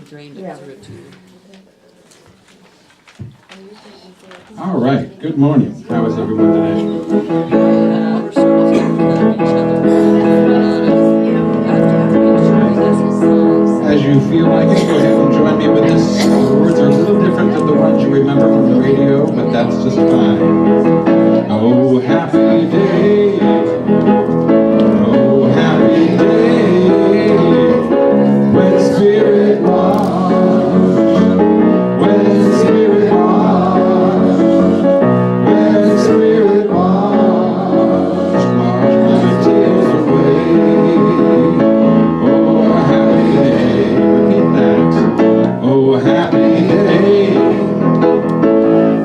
drained it through it too. All right, good morning. How is everyone today? We're sort of each other. As you feel like it, go ahead and join me with this. The words are a little different than the ones you remember from the radio, but that's just fine. Oh, happy day. Oh, happy day. When spirit washed. When spirit washed. When spirit washed. Washed my tears away. Oh, happy day. Repeat that. Oh, happy day.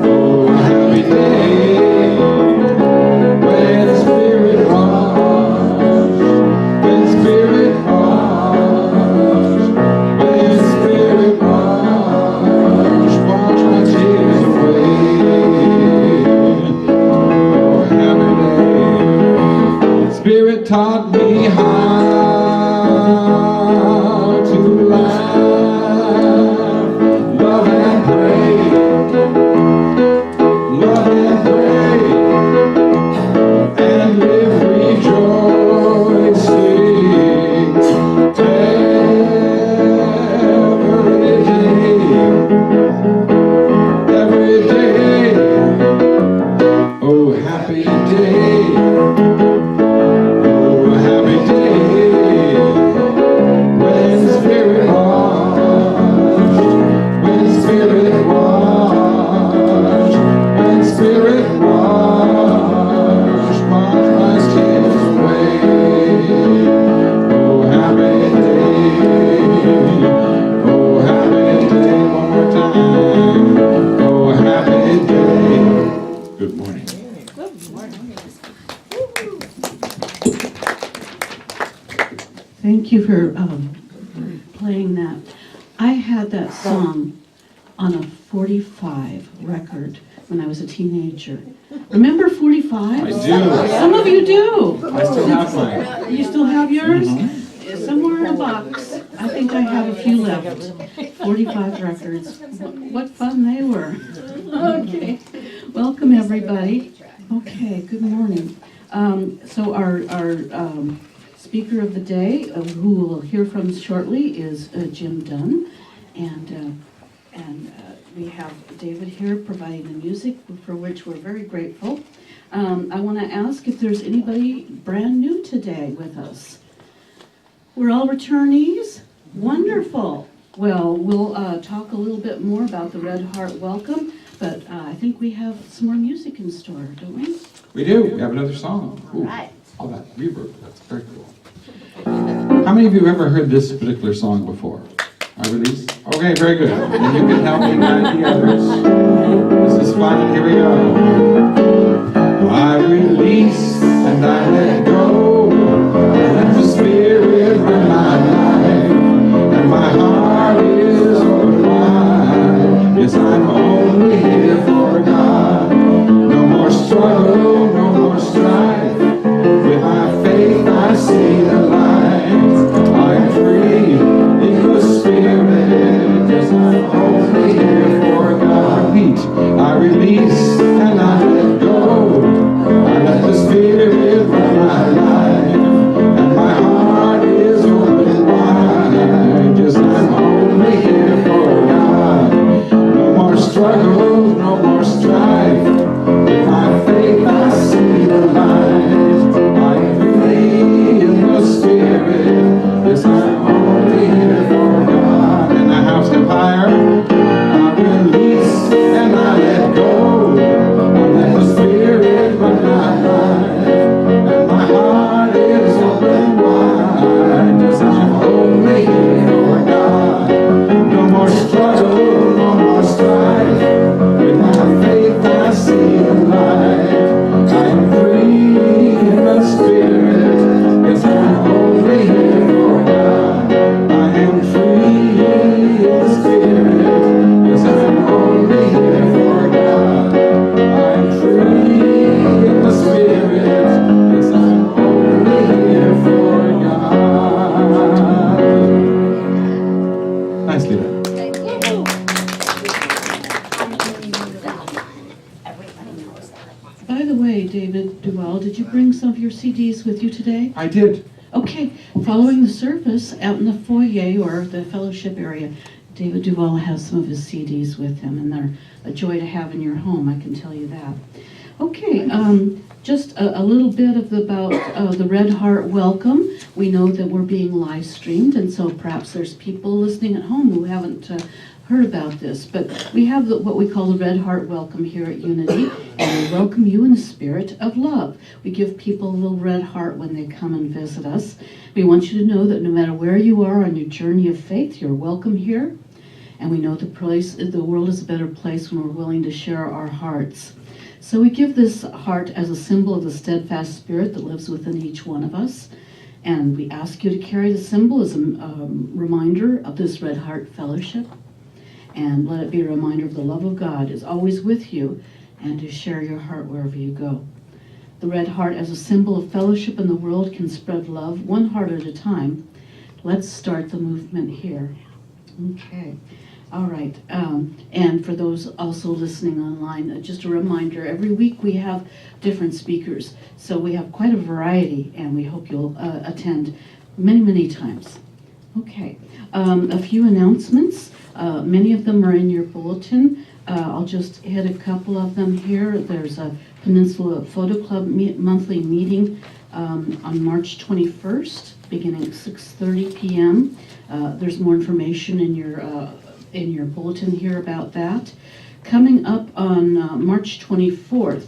Oh, happy day. When spirit washed. When spirit washed. When spirit washed. Washed my tears away. Oh, happy day. Spirit taught me how to laugh, love and pray, love and pray, and live rejoicing every day. Oh, happy day. Oh, happy day. When spirit washed. When spirit washed. When spirit washed. Washed my tears away. Oh, happy day. Oh, happy day. One more time. Oh, happy day. Good morning. Thank you for playing that. I had that song on a 45 record when I was a teenager. Remember 45? I do. Some of you do. I still have mine. You still have yours? Somewhere in a box. I think I have a few left. 45 records. What fun they were. Okay. Welcome, everybody. Okay, good morning. So our speaker of the day, who we'll hear from shortly, is Jim Dunn, and we have David here providing the music, for which we're very grateful. I want to ask if there's anybody brand new today with us. We're all returnees? Wonderful. Well, we'll talk a little bit more about the Red Heart Welcome, but I think we have some more music in store, don't we? We do. We have another song. Ooh, Right. all that reverb. That's very cool. How many of you have ever heard this particular song before? I release? Okay, very good. Then you can help me guide the others. This is fun, and here we go. I release and I let go. Let the Spirit run my life, and my heart is open wide. Yes, I'm only here for God. No more struggle, no more strife. With my faith I see the light. I am free in the Spirit. Yes, I'm only here for God. I release and I let go. I let the Spirit run my life, and my heart is open wide. Yes, I'm only here for God. No more struggle, no more strife. With my faith I see the light. I am free in the Spirit. Yes, I'm only here for God. And I have step higher. I release and I let go. I let the Spirit run my life, and my heart is open wide. Yes, I'm only here for God. No more struggle, no more strife. With my faith I see the light. I am free in the Spirit. Yes, I'm only here for God. I am free in the Spirit. Yes, I'm only here for God. I am free in the Spirit. Yes, I'm only here for God. Nicely done. David Duvall, did you bring some of your CDs with you today? I did. Okay, following the service out in the foyer or the fellowship area, David Duvall has some of his CDs with him, and they're a joy to have in your home, I can tell you that. Okay, just a little bit about the Red Heart Welcome. We know that we're being live streamed, and so perhaps there's people listening at home who haven't heard about this, but we have what we call the Red Heart Welcome here at Unity, and we welcome you in the spirit of love. We give people a little red heart when they come and visit us. We want you to know that no matter where you are on your journey of faith, you're welcome here, and we know the world is a better place when we're willing to share our hearts. So we give this heart as a symbol of the steadfast spirit that lives within each one of us, and we ask you to carry the symbol as a reminder of this Red Heart Fellowship. And let it be a reminder of the love of God is always with you, and to share your heart wherever you go. The red heart as a symbol of fellowship in the world can spread love one heart at a time. Let's start the movement here. Okay. All right. And for those also listening online, just a reminder, every week we have different speakers. So we have quite a variety, and we hope you'll attend many, many times. Okay. A few announcements. Many of them are in your bulletin. I'll just hit a couple of them here. There's a Peninsula Photo Club monthly meeting on March 21st, beginning at 6:30 p.m. There's more information in your bulletin here about that. Coming up on March 24th,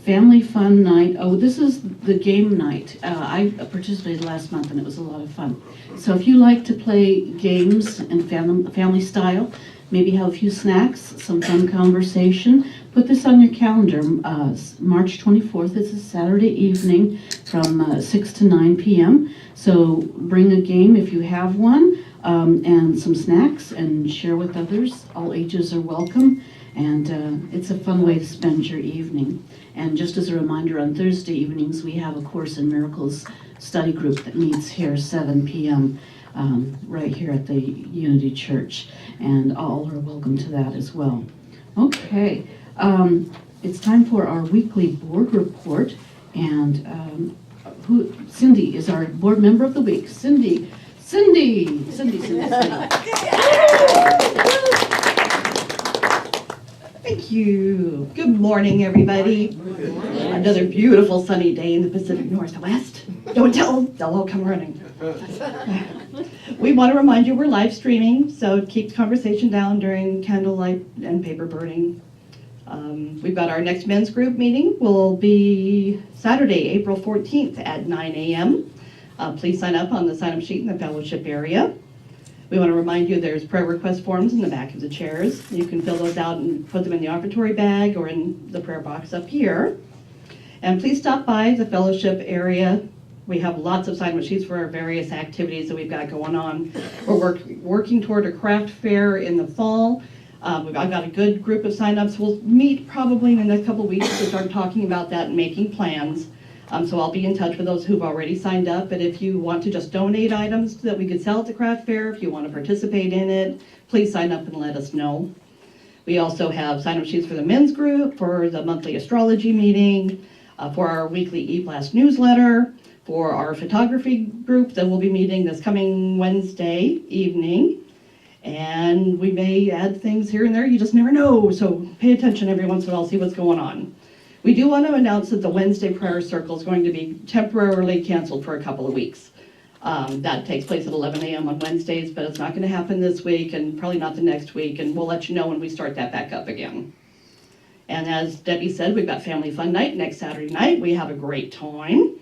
Family Fun Night. Oh, this is the game night. I participated last month and it was a lot of fun. So if you like to play games in family style, maybe have a few snacks, some fun conversation, put this on your calendar. March 24th is a Saturday evening from 6 to 9 p.m. So bring a game if you have one, and some snacks, and share with others. All ages are welcome, and it's a fun way to spend your evening. And just as a reminder, on Thursday evenings, we have a Course in Miracles study group that meets here 7 p.m. Right here at the Unity Church. And all are welcome to that as well. Okay, it's time for our weekly board report. And Cindy is our board member of the week. Cindy. Thank you. Good morning, everybody. Another beautiful sunny day in the Pacific Northwest. Don't tell them, they'll all come running. We want to remind you we're live streaming, so keep the conversation down during candlelight and paper burning. We've got our next men's group meeting will be Saturday, April 14th at 9 a.m. Please sign up on the sign-up sheet in the fellowship area. We want to remind you there's prayer request forms in the back of the chairs. You can fill those out and put them in the offertory bag or in the prayer box up here. And please stop by the fellowship area. We have lots of sign-up sheets for our various activities that we've got going on. We're working toward a craft fair in the fall. I've got a good group of sign-ups. We'll meet probably in the next couple of weeks to start talking about that and making plans. So I'll be in touch with those who've already signed up. But if you want to just donate items that we could sell at the craft fair, if you want to participate in it, please sign up and let us know. We also have sign-up sheets for the men's group, for the monthly astrology meeting, for our weekly e-blast newsletter, for our photography group that will be meeting this coming Wednesday evening. And we may add things here and there, you just never know. So pay attention every once in a while, see what's going on. We do want to announce that the Wednesday prayer circle is going to be temporarily canceled for a couple of weeks. That takes place at 11 a.m. on Wednesdays, but it's not going to happen this week and probably not the next week, and we'll let you know when we start that back up again. And as Debbie said, we've got Family Fun Night next Saturday night. We have a great time.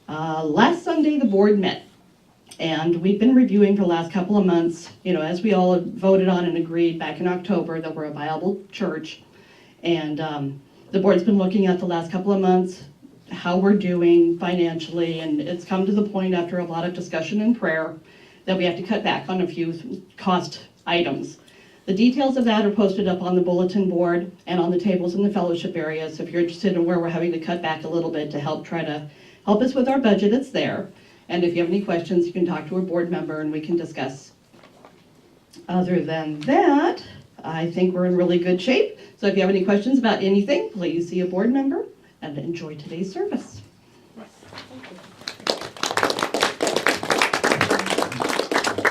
Last Sunday, the board met, and we've been reviewing for the last couple of months, as we all voted on and agreed back in October that we're a viable church. And the board's been looking at the last couple of months, how we're doing financially, and it's come to the point after a lot of discussion and prayer that we have to cut back on a few cost items. The details of that are posted up on the bulletin board and on the tables in the fellowship area, so if you're interested in where we're having to cut back a little bit to help us with our budget, it's there. And if you have any questions, you can talk to a board member and we can discuss. Other than that, I think we're in really good shape. So if you have any questions about anything, please see a board member. and enjoy today's service.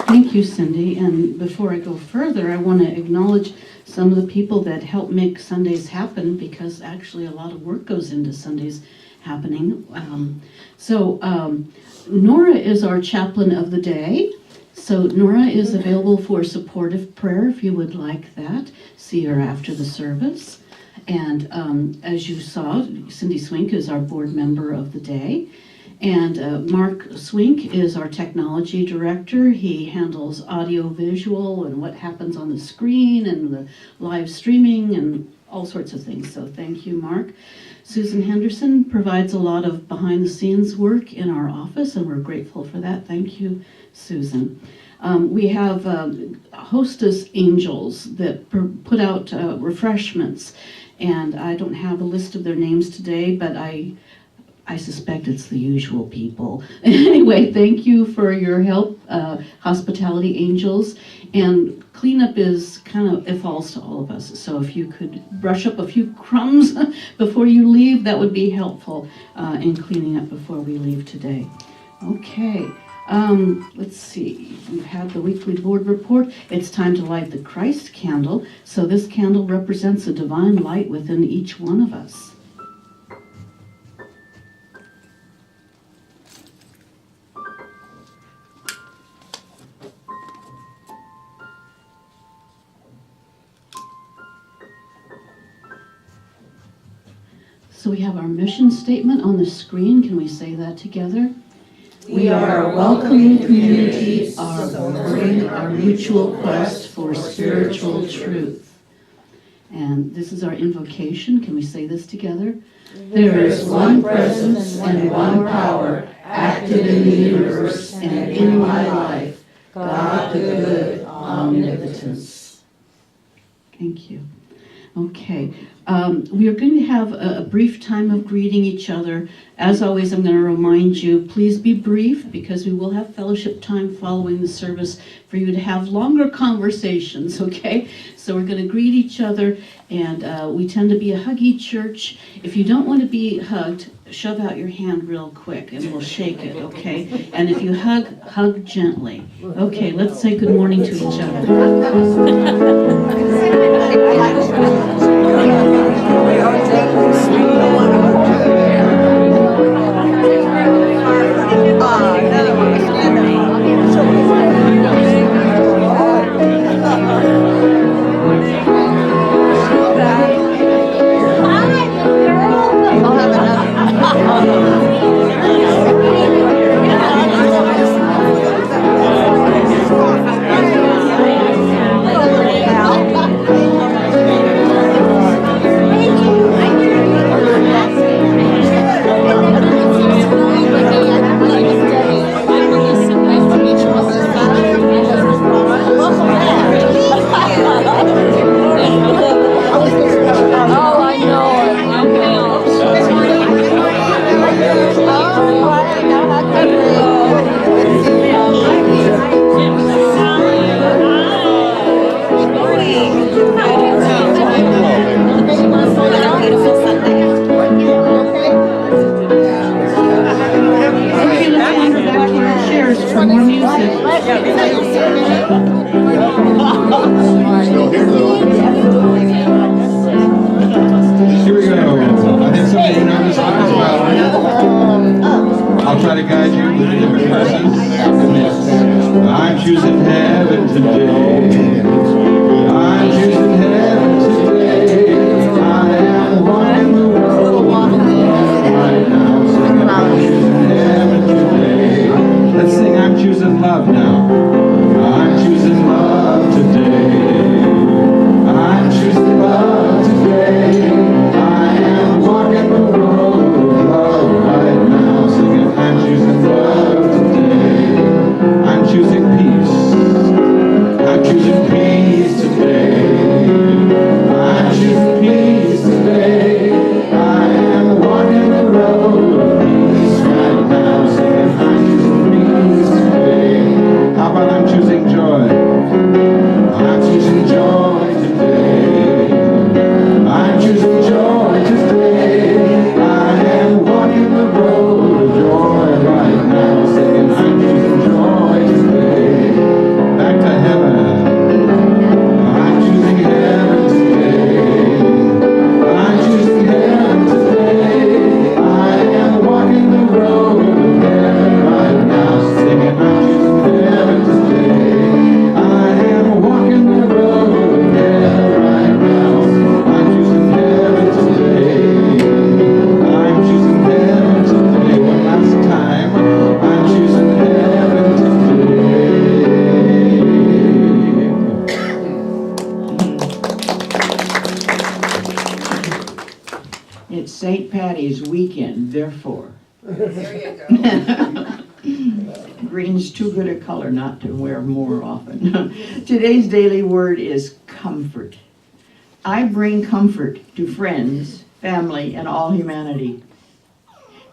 Thank you, Cindy. And before I go further, I want to acknowledge some of the people that help make Sundays happen, because actually a lot of work goes into Sundays happening. Nora is our chaplain of the day. So Nora is available for supportive prayer if you would like that. See her after the service. And as you saw, Cindy Swink is our board member of the day. And Mark Swink is our technology director. He handles audio, visual, and what happens on the screen and the live streaming and all sorts of things. So thank you, Mark. Susan Henderson provides a lot of behind-the-scenes work in our office, and we're grateful for that. Thank you, Susan. We have hostess angels that put out refreshments, and I don't have a list of their names today, but I suspect it's the usual people. Anyway, thank you for your help, Hospitality Angels. And cleanup is it falls to all of us. So if you could brush up a few crumbs before you leave, that would be helpful in cleaning up before we leave today. Okay, let's see. We've had the weekly board report. It's time to light the Christ candle. So this candle represents a divine light within each one of us. So we have our mission statement on the screen. Can we say that together? We are a welcoming community supporting our mutual quest for spiritual truth. And this is our invocation. Can we say this together? There is one presence and one power active in the universe and in my life, God the good, omnipotence. Thank you. Okay. We are going to have a brief time of greeting each other. As always, I'm going to remind you, please be brief, because we will have fellowship time following the service for you to have longer conversations, okay? So we're going to greet each other, and we tend to be a huggy church. If you don't want to be hugged, shove out your hand real quick, and we'll shake it, okay? And if you hug gently. Okay, let's say good morning to each other. St. Patty's weekend, therefore. There you go. Green's too good a color not to wear more often. Today's daily word is comfort. I bring comfort to friends, family, and all humanity.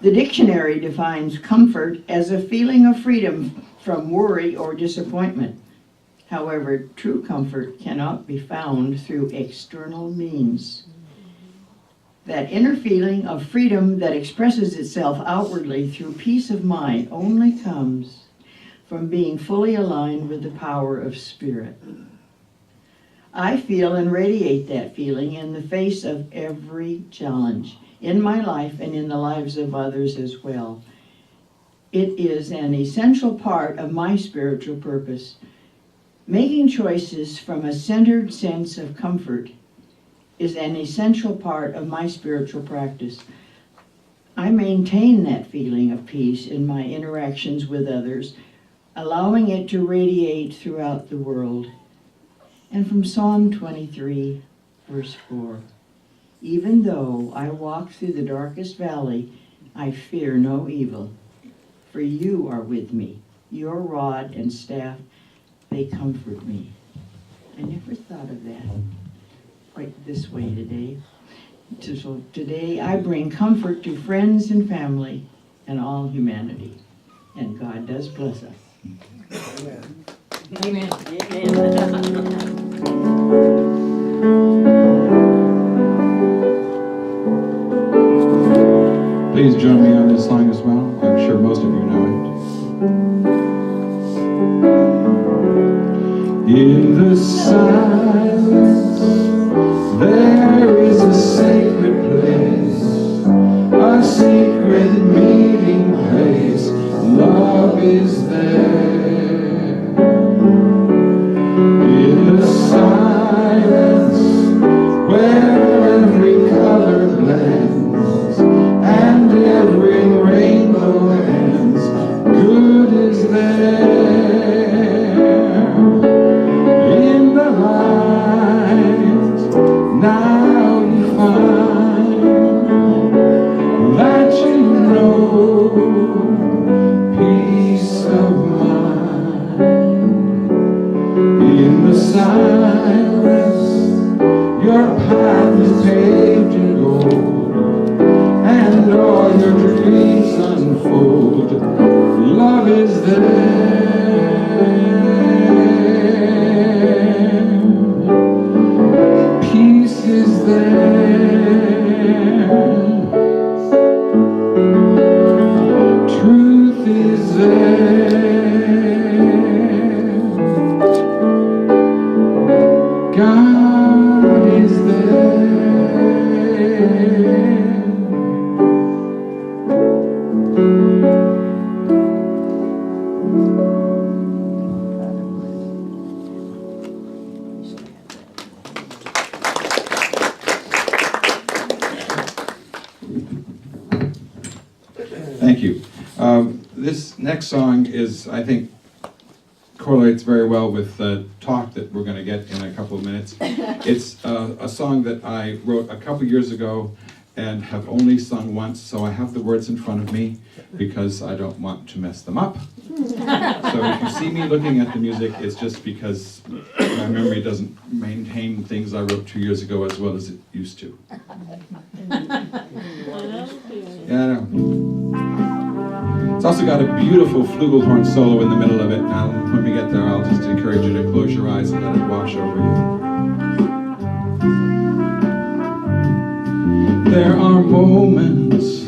The dictionary defines comfort as a feeling of freedom from worry or disappointment. However, true comfort cannot be found through external means. That inner feeling of freedom that expresses itself outwardly through peace of mind only comes from being fully aligned with the power of spirit. I feel and radiate that feeling in the face of every challenge in my life and in the lives of others as well. It is an essential part of my spiritual purpose. Making choices from a centered sense of comfort is an essential part of my spiritual practice. I maintain that feeling of peace in my interactions with others, allowing it to radiate throughout the world. And from Psalm 23, verse 4, even though I walk through the darkest valley, I fear no evil, for you are with me. Your rod and staff, they comfort me. I never thought of that quite this way today. So today I bring comfort to friends and family and all humanity. And God does bless us. Amen. Please join me on this song as well. I'm sure most of you know it. In the silence, there is a sacred place, a secret meeting place. Love is there. In the silence, where every color blends and every rainbow ends, good is there. In the light, now you find that you know peace of mind. In the silence, your path is paved in gold, and all your dreams unfold. Love is there. Peace is there. Truth is there. God is there. Thank you. This next song is, I think, correlates very well with the talk that we're going to get in a couple of minutes. It's a song that I wrote a couple years ago and have only sung once, so I have the words in front of me because I don't want to mess them up. So if you see me looking at the music, it's just because my memory doesn't maintain things I wrote 2 years ago as well as it used to. Yeah, I know. It's also got a beautiful flugelhorn solo in the middle of it. Now, when we get there, I'll just encourage you to close your eyes and let it wash over you. There are moments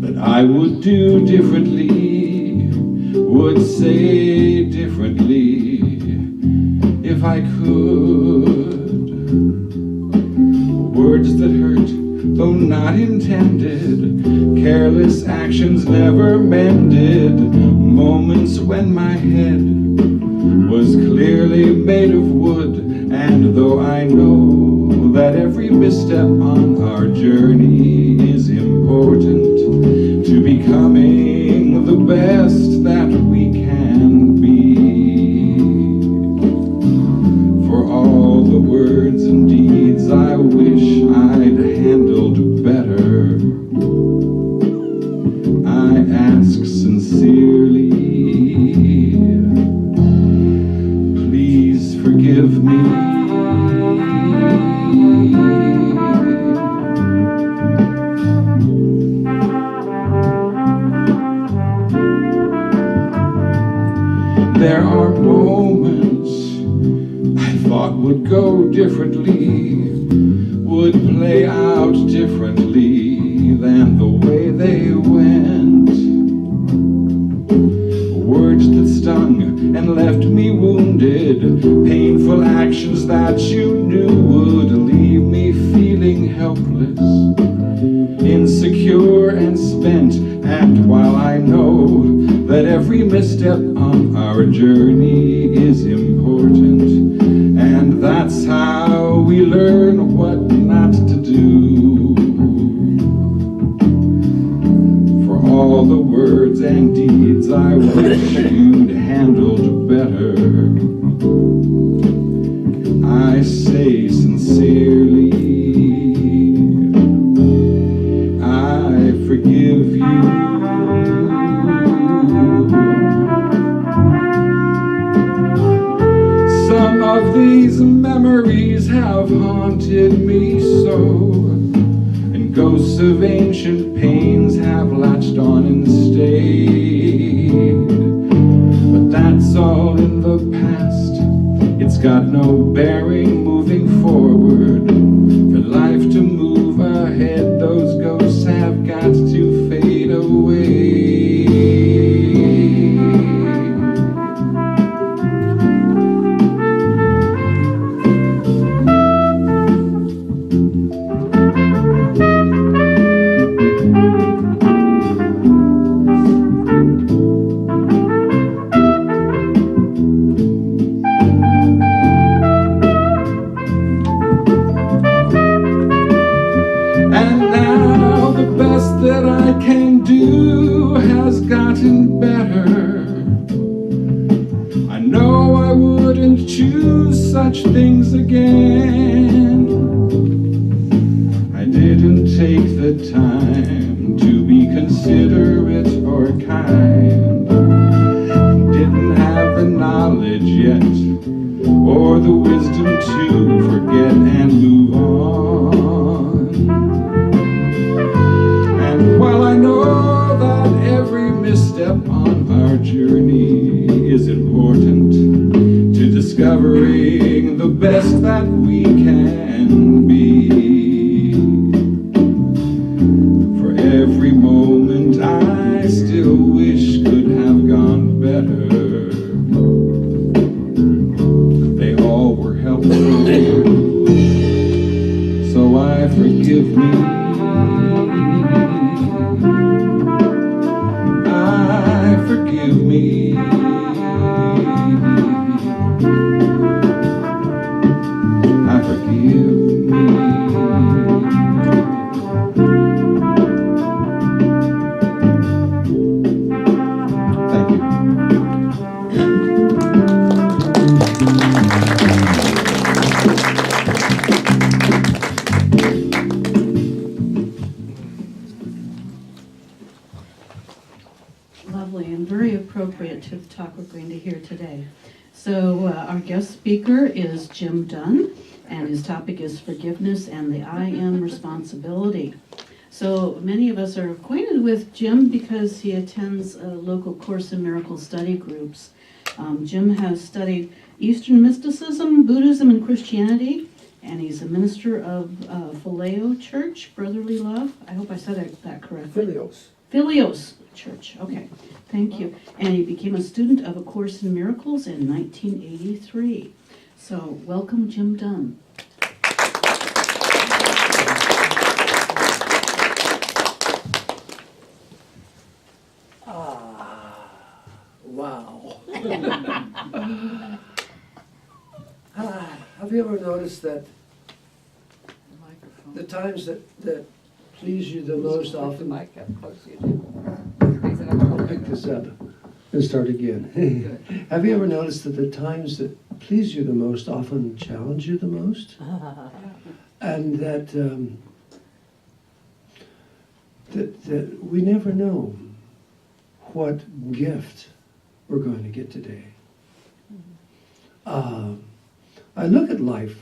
that I would do differently, would say differently if I could. Words that hurt, though not intended, careless actions never mended, moments when my head was clearly made of wood, and though I know that every misstep on our journey is important to becoming the best that we can be, for all the words and deeds I wish I'd handled better, forgive me. There are moments I thought would go differently, would play out differently than the way they went. Words that stung and left me wounded, painful actions that you knew would leave me feeling helpless, insecure and spent. And while I know that every misstep on our journey is important, and that's how we learn what not to do, for all the words and deeds I wish you'd handled better, I say sincerely, I forgive you. Some of these memories have haunted me so, and ghosts of ancient pains have latched on and stayed. But that's all in the past, it's got no bearing moving forward. For life to move ahead, those ghosts have got to fade away. And now the best that I can do has gotten better. I know I wouldn't choose such things again. I didn't take the time to be considerate or kind. Didn't have the knowledge yet, or the wisdom to forget and move on. And while I know that every misstep on our journey is important to discovering the best that we can be, for every moment I still wish could have gone better. They all were helpful, so I forgive me. Forgive me. I forgive me. Thank you. Lovely and very appropriate to the talk we're going to hear today. So our guest speaker is Jim Dunn, and his topic is forgiveness and the I am responsibility. So many of us are acquainted with Jim because he attends local Course in Miracles study groups. Jim has studied Eastern mysticism, Buddhism, and Christianity, and he's a minister of Phileo Church, Brotherly Love. I hope I said that correctly. Filios Church, okay, thank you. And he became a student of A Course in Miracles in 1983. So, welcome, Jim Dunn. Wow. Have you ever noticed that the times that please you the most often... Mic up close to you. I'll pick this up and start again. Have you ever noticed that the times that please you the most often challenge you the most? And that that we never know what gift we're going to get today. I look at life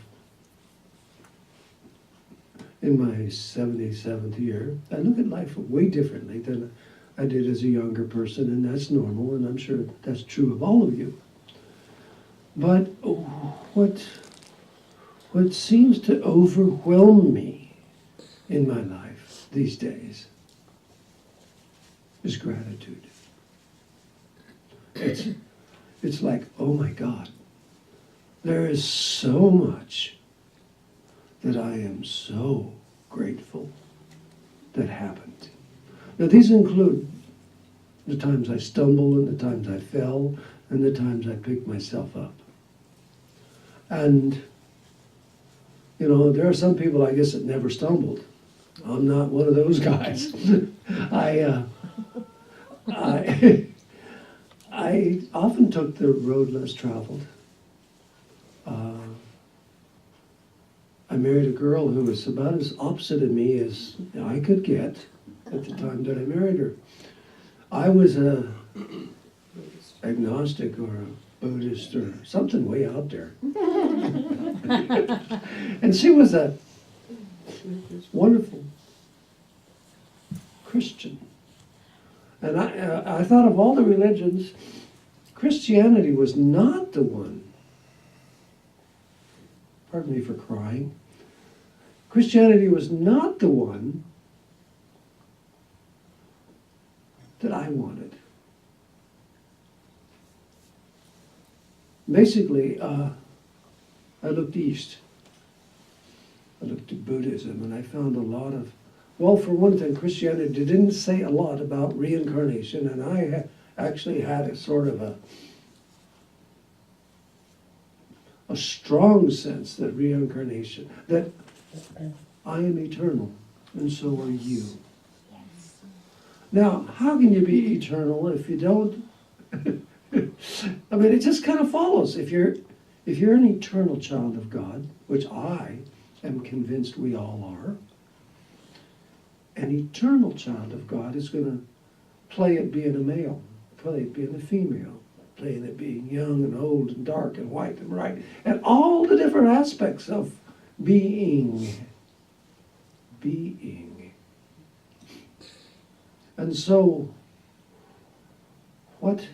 in my 77th year. I look at life way differently than I did as a younger person, and that's normal, and I'm sure that's true of all of you. But what seems to overwhelm me in my life these days is gratitude. It's like, oh my God, there is so much that I am so grateful that happened. Now these include the times I stumbled and the times I fell and the times I picked myself up. And, you know, there are some people, I guess, that never stumbled. I'm not one of those guys. I often took the road less traveled. I married a girl who was about as opposite of me as I could get at the time that I married her. I was a agnostic or a Buddhist or something way out there. And she was a wonderful Christian. And I thought of all the religions, Christianity was not the one, pardon me for crying, Christianity was not the one that I wanted. Basically, I looked east. I looked at Buddhism, and I found a lot of, well, for one thing, Christianity didn't say a lot about reincarnation, and I actually had a sort of a strong sense that reincarnation, that I am eternal, and so are you. Now, how can you be eternal if you don't? I mean, it just kind of follows. If you're an eternal child of God, which I am convinced we all are, an eternal child of God is going to play at being a male, play at being a female, playing at being young and old and dark and white and bright, and all the different aspects of being. And so, what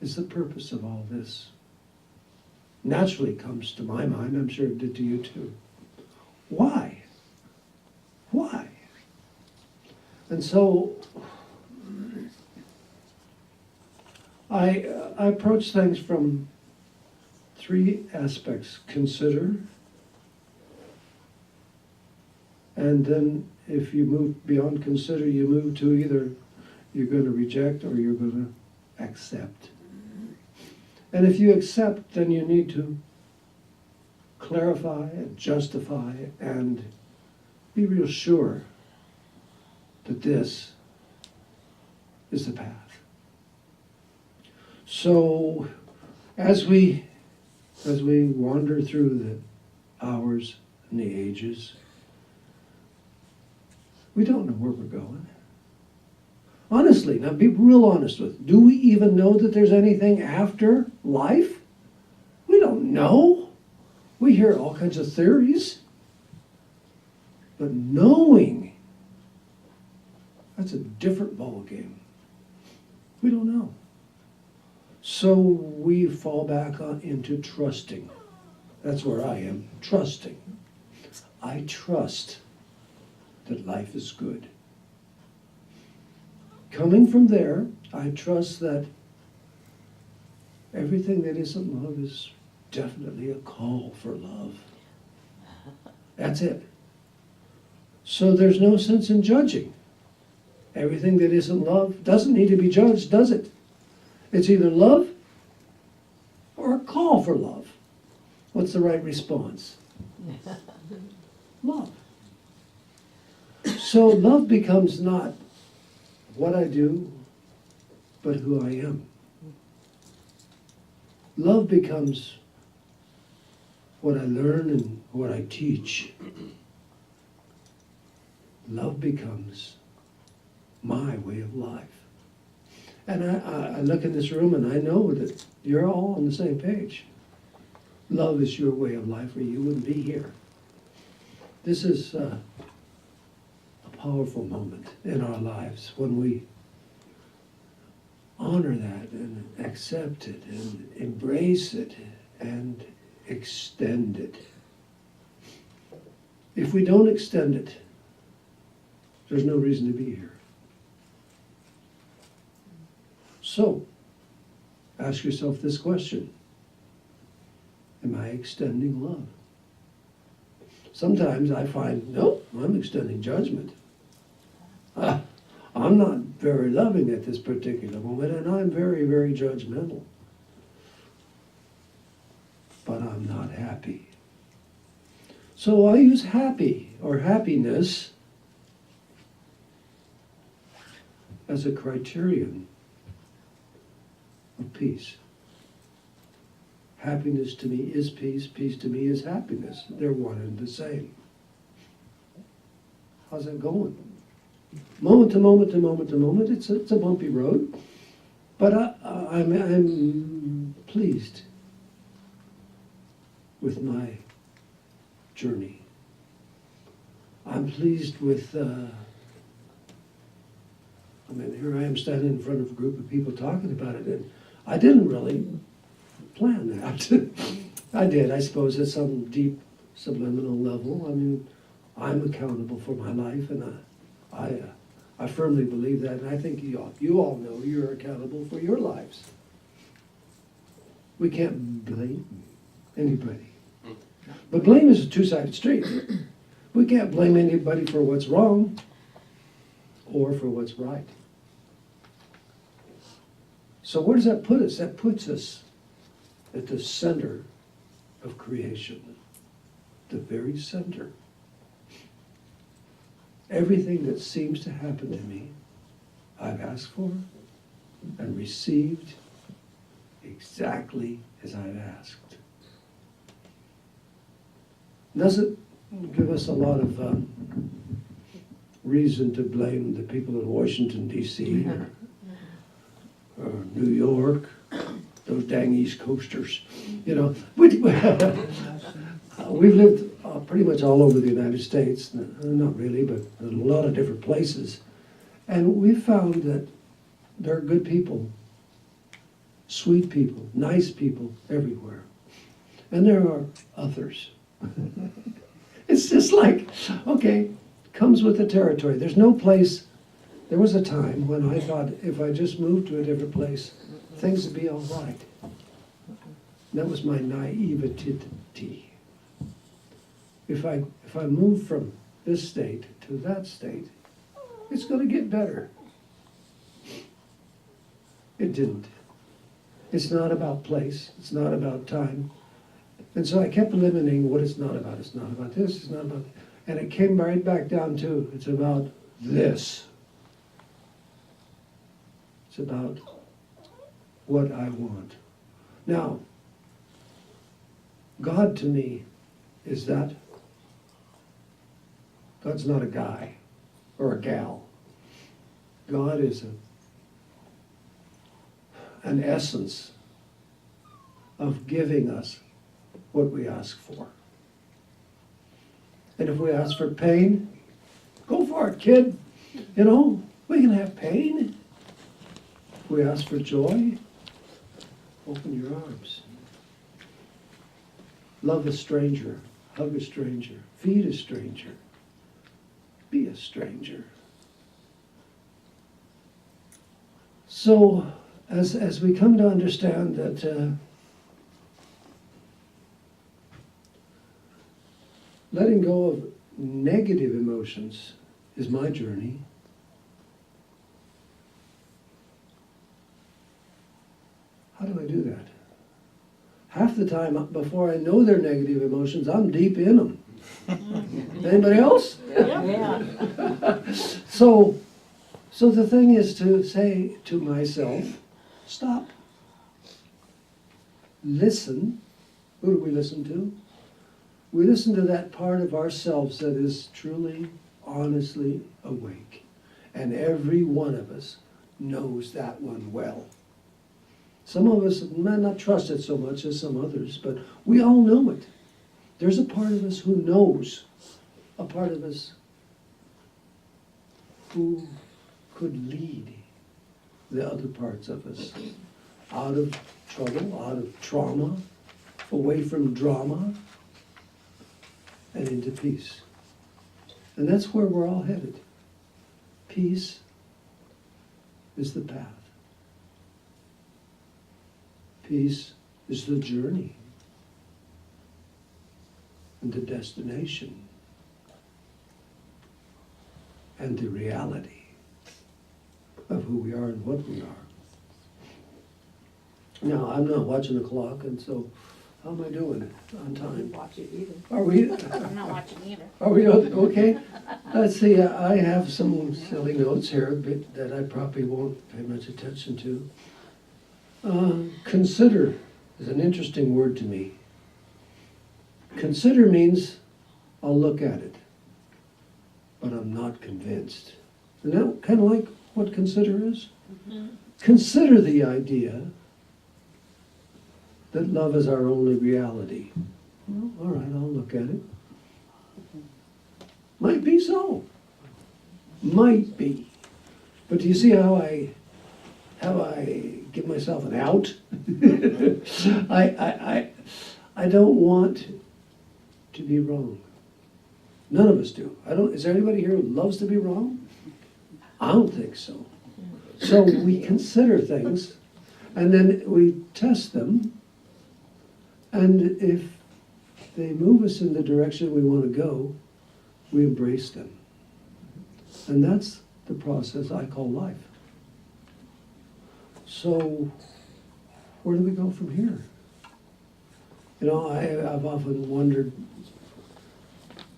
is the purpose of all this? Naturally comes to my mind, I'm sure it did to you too. Why? Why? And so, I approach things from three aspects. Consider, and then if you move beyond consider, you move to either you're going to reject or you're going to accept. And if you accept, then you need to clarify and justify and be real sure that this is the path. So as we wander through the hours and the ages, we don't know where we're going. Honestly, now be real honest with, do we even know that there's anything after life? We don't know. We hear all kinds of theories. But knowing, that's a different ballgame. We don't know. So we fall back into trusting. That's where I am, trusting. I trust that life is good. Coming from there, I trust that everything that isn't love is definitely a call for love. That's it. So there's no sense in judging. Everything that isn't love doesn't need to be judged, does it? It's either love or a call for love. What's the right response? Love. So love becomes not what I do, but who I am. Love becomes what I learn and what I teach. Love becomes my way of life. And I look in this room and I know that you're all on the same page. love is your way of life, or you wouldn't be here. This is a powerful moment in our lives when we honor that and accept it and embrace it and extend it. If we don't extend it, there's no reason to be here. So, ask yourself this question. Am I extending love? Sometimes I find, nope, I'm extending judgment. I'm not very loving at this particular moment, and I'm very, very judgmental. But I'm not happy. So I use happy or happiness as a criterion of peace. Happiness to me is peace, peace to me is happiness. They're one and the same. How's that going? Moment to moment to moment to moment, it's a bumpy road, but I'm pleased with my journey. I'm pleased with, here I am standing in front of a group of people talking about it, and I didn't really plan that. I did, I suppose, at some deep subliminal level. I mean, I'm accountable for my life, and I firmly believe that, and I think you all know you're accountable for your lives. We can't blame anybody. But blame is a two-sided street. We can't blame anybody for what's wrong or for what's right. So where does that put us? That puts us at the center of creation, the very center. Everything that seems to happen to me, I've asked for and received exactly as I've asked. Doesn't give us a lot of reason to blame the people in Washington, D.C. or New York, those dang East Coasters. You know, we've lived pretty much all over the United States, not really, but in a lot of different places. And we've found that there are good people, sweet people, nice people everywhere. And there are others. It's just like, okay, comes with the territory. There's no place. There was a time when I thought if I just moved to a different place, things would be all right. That was my naivety. If I move from this state to that state, it's going to get better. It didn't. It's not about place. It's not about time. And so I kept eliminating what it's not about. It's not about this. It's not about... And it came right back down to, it's about this. It's about what I want. Now, God to me is that. God's not a guy or a gal. God is an essence of giving us what we ask for. And if we ask for pain, go for it, kid. You know, we can have pain. If we ask for joy, open your arms. Love a stranger, hug a stranger, feed a stranger, be a stranger. So, as we come to understand that letting go of negative emotions is my journey. How do I do that? Half the time, before I know they're negative emotions, I'm deep in them. Anybody else? Yeah. So the thing is to say to myself, stop. Listen. Who do we listen to? We listen to that part of ourselves that is truly, honestly awake. And every one of us knows that one well. Some of us might not trust it so much as some others, but we all know it. There's a part of us who knows, a part of us who could lead the other parts of us out of trouble, out of trauma, away from drama, and into peace. And that's where we're all headed. Peace is the path. Peace is the journey and the destination and the reality of who we are and what we are. Now, I'm not watching the clock, and so how am I doing on time? Watch it either. Are we? I'm not watching either. Are we okay? Let's see, I have some silly notes here that I probably won't pay much attention to. Consider is an interesting word to me. Consider means I'll look at it, but I'm not convinced. Isn't that kind of like what consider is? Mm-hmm. Consider the idea that love is our only reality. Well, all right, I'll look at it. Might be so. Might be. But do you see how I give myself an out? I don't want to be wrong. None of us do. Is there anybody here who loves to be wrong? I don't think so. So we consider things, and then we test them, and if they move us in the direction we want to go, we embrace them. And that's the process I call life. So where do we go from here? You know, I've often wondered,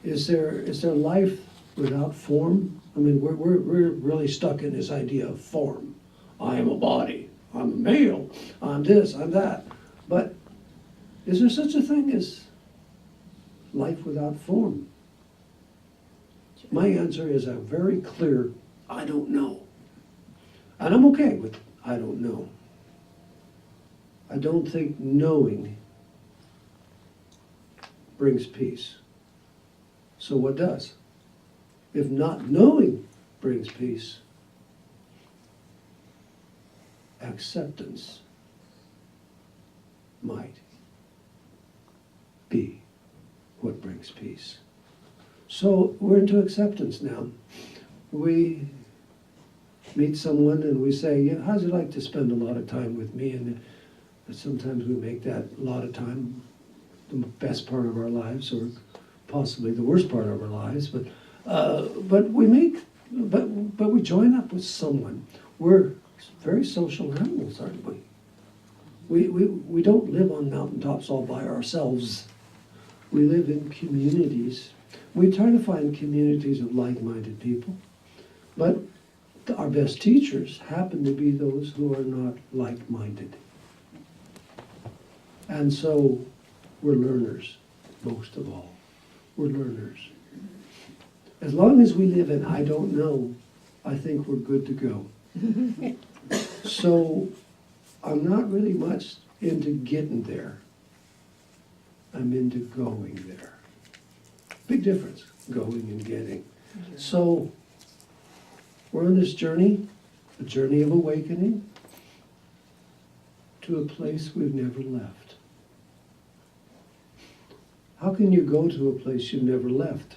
is there life without form? I mean, we're really stuck in this idea of form. I am a body, I'm a male, I'm this, I'm that. But is there such a thing as life without form? My answer is a very clear, I don't know. And I'm okay with I don't know. I don't think knowing brings peace. So what does? If not knowing brings peace, acceptance might be what brings peace. So we're into acceptance now. We meet someone and we say, yeah, how'd you like to spend a lot of time with me? And sometimes we make that a lot of time the best part of our lives, or possibly the worst part of our lives. But we join up with someone. We're very social animals, aren't we? We don't live on mountaintops all by ourselves. We live in communities. We try to find communities of like-minded people, but our best teachers happen to be those who are not like-minded. And so we're learners, most of all. We're learners. As long as we live in I don't know, I think we're good to go. So I'm not really much into getting there. I'm into going there. Big difference, going and getting. So we're on this journey, a journey of awakening to a place we've never left. How can you go to a place you've never left?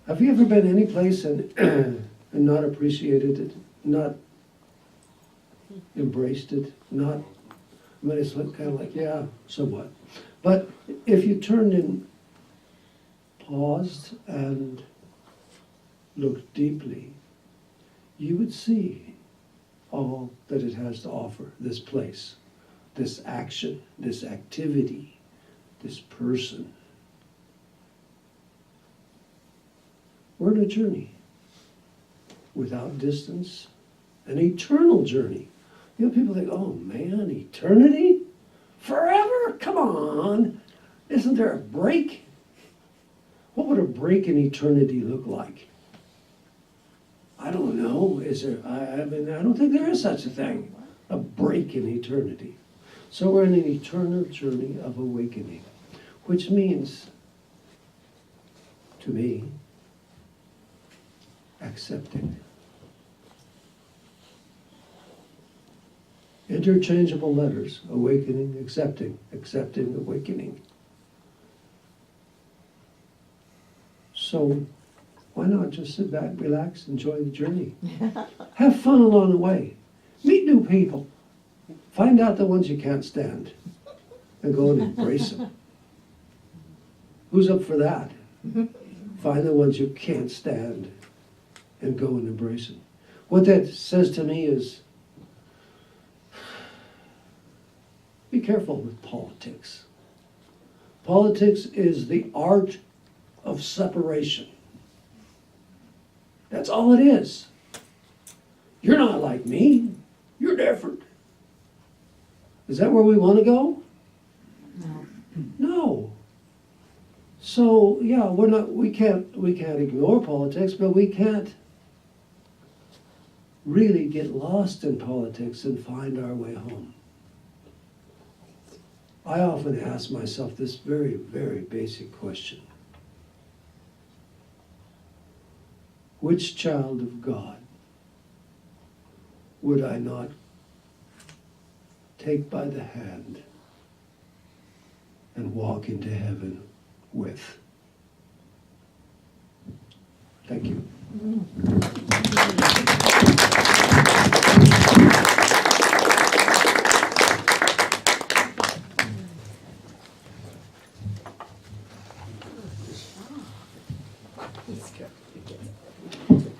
Have you ever been any place and not appreciated it, not embraced it, not, I mean, it's kind of like, yeah, so what? But if you turned and paused and looked deeply, you would see all that it has to offer, this place, this action, this activity, this person. We're on a journey without distance, an eternal journey. You know, people think, oh man, eternity? Forever? Come on. Isn't there a break? What would a break in eternity look like? I don't know. Is there? I mean, I don't think there is such a thing. a break in eternity. So we're in an eternal journey of awakening, which means, to me, accepting. Interchangeable letters, awakening, accepting, accepting, awakening. So why not just sit back, relax, enjoy the journey? Have fun along the way. Meet new people. Find out the ones you can't stand and go and embrace them. Who's up for that? Find the ones you can't stand and go and embrace them. What that says to me is, be careful with politics. Politics is the art of separation. That's all it is. You're not like me. You're different. Is that where we want to go? No. No. So yeah, we can't ignore politics, but we can't really get lost in politics and find our way home. I often ask myself this very, very basic question. Which child of God would I not take by the hand and walk into heaven with? Thank you.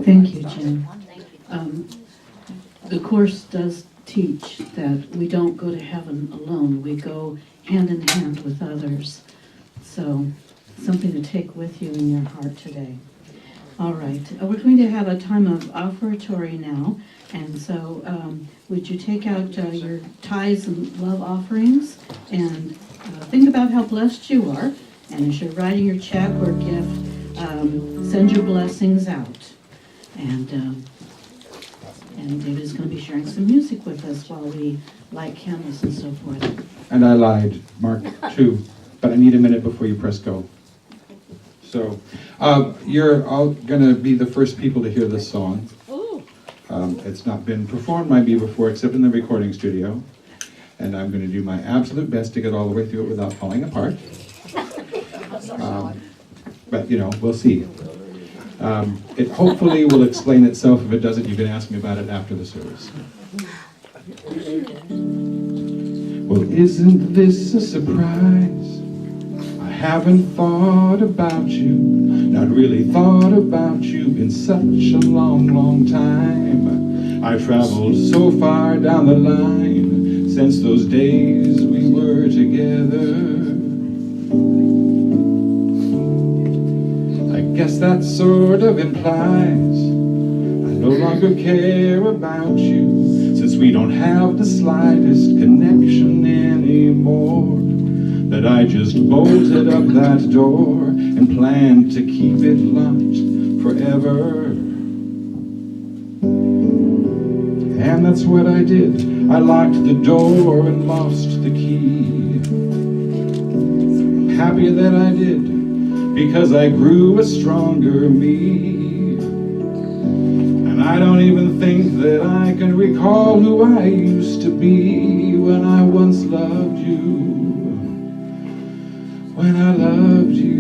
Thank you, Jim. The Course does teach that we don't go to heaven alone. We go hand in hand with others. So, something to take with you in your heart today. All right, we're going to have a time of offertory now. And so, would you take out your tithes and love offerings and think about how blessed you are. And as you're writing your check or gift, send your blessings out. And David is going to be sharing some music with us while we light candles and so forth. And I lied, Mark 2, but I need a minute before you press go. So, you're all going to be the first people to hear this song. It's not been performed by me before, except in the recording studio. And I'm going to do my absolute best to get all the way through it without falling apart. But, you know, we'll see. It hopefully will explain itself. If it doesn't, you can ask me about it after the service. Well, isn't this a surprise? I haven't thought about you, not really thought about you in such a long, long time. I've traveled so far down the line since those days we were together. I guess that sort of implies I no longer care about you, since we don't have the slightest connection anymore. That I just bolted up that door and planned to keep it locked forever. And that's what I did. I locked the door and lost the key. Happy that I did, because I grew a stronger me. And I don't even think that I can recall who I used to be when I once loved you. When I loved you.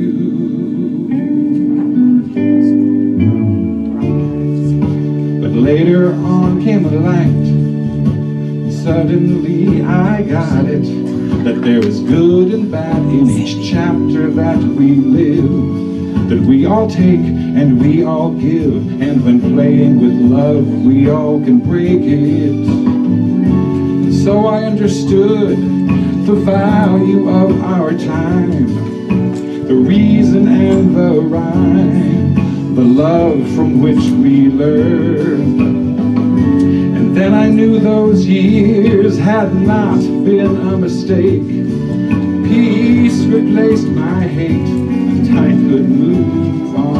But later on came the light, and suddenly I got it, that there is good and bad in each chapter that we live, that we all take and we all give, and when playing with love we all can break it. And so I understood the value of our time, the reason and the rhyme, the love from which we learned. And then I knew those years had not been a mistake. Peace replaced my hate, and I could move on.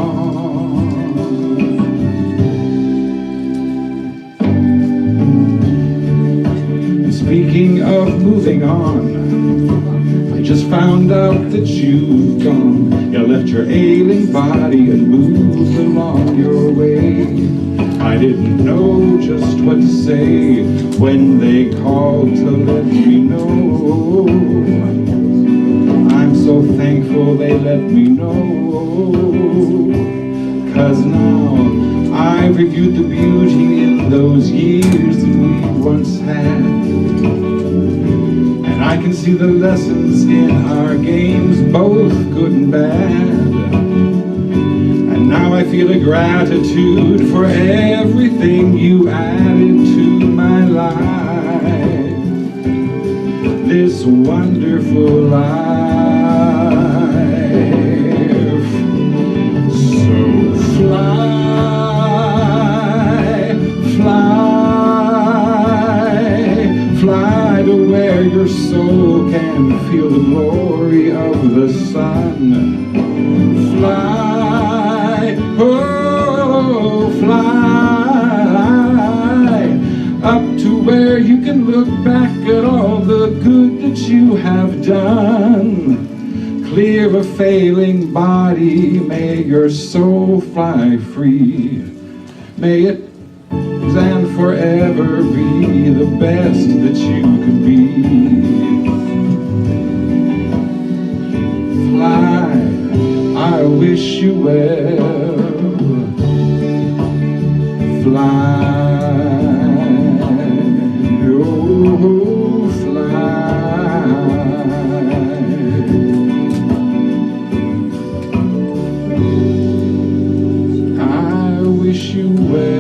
that you've gone. You left your ailing body and moved along your way. I didn't know just what to say when they called to let me know. I'm so thankful they let me know. 'Cause now I've reviewed the beauty in those years that we once had. And I can see the lessons in our games, both good and bad. And now I feel a gratitude for everything you added to my life, this wonderful life. So fly, fly, fly to where your soul can feel the glory of the sun. Fly, oh, fly, up to where you can look back at all the good that you have done. Clear a failing body, may your soul fly free. May it and forever be the best that you could be. Fly, I wish you well. Fly, oh, fly. I wish you well.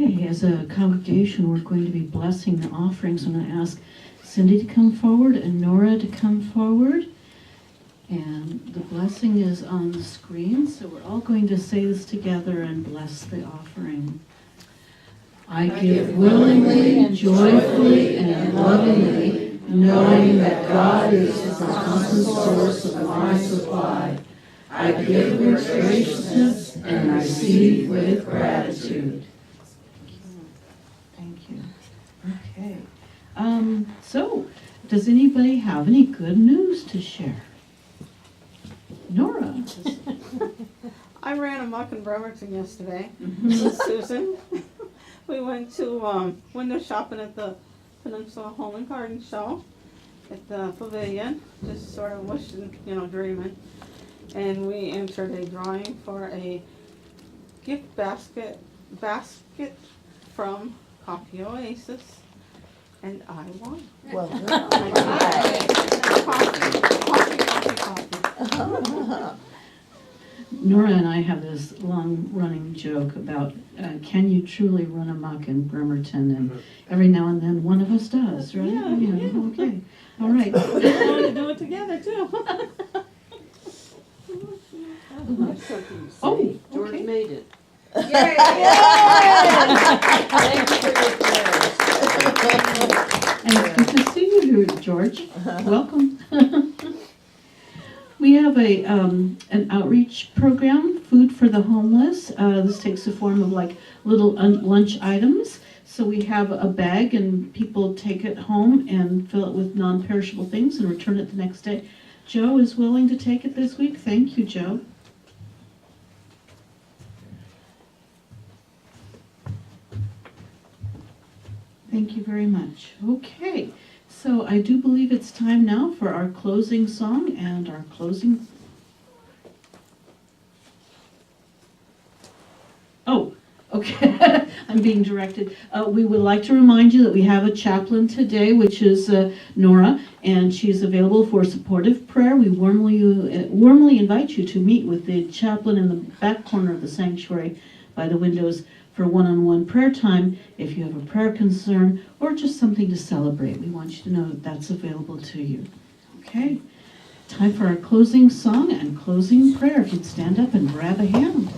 Okay, as a congregation, we're going to be blessing the offerings. I'm going to ask Cindy to come forward and Nora to come forward. And the blessing is on the screen, so we're all going to say this together and bless the offering. I give willingly, joyfully, and lovingly, knowing that God is the constant source of my supply. I give with graciousness and receive with gratitude. Thank you. Okay. So, does anybody have any good news to share? Nora. I ran amok in Bremerton yesterday with Susan. We went to window shopping at the Peninsula Home and Garden Show at the pavilion, just sort of wishing, dreaming. And we entered a drawing for a gift basket from Coffee Oasis, and I won. Well Coffee. Nora and I have this long-running joke about can you truly run amok in Bremerton, and every now and then one of us does, right? Yeah. Okay. All right. We want to do it together too. Oh, George okay. made it. Thank you for your prayers. And it's good to see you here, George. Welcome. We have an outreach program, Food for the Homeless. This takes the form of like little lunch items. So we have a bag and people take it home and fill it with non-perishable things and return it the next day. Joe is willing to take it this week. Thank you, Joe. Thank you very much. Okay, so I do believe it's time now for our closing song and our closing. Oh, okay, I'm being directed. We would like to remind you that we have a chaplain today, which is Nora, and she's available for supportive prayer. We warmly invite you to meet with the chaplain in the back corner of the sanctuary by the windows for one-on-one prayer time if you have a prayer concern or just something to celebrate. We want you to know that that's available to you. Okay, time for our closing song and closing prayer. If you'd stand up and grab a hand.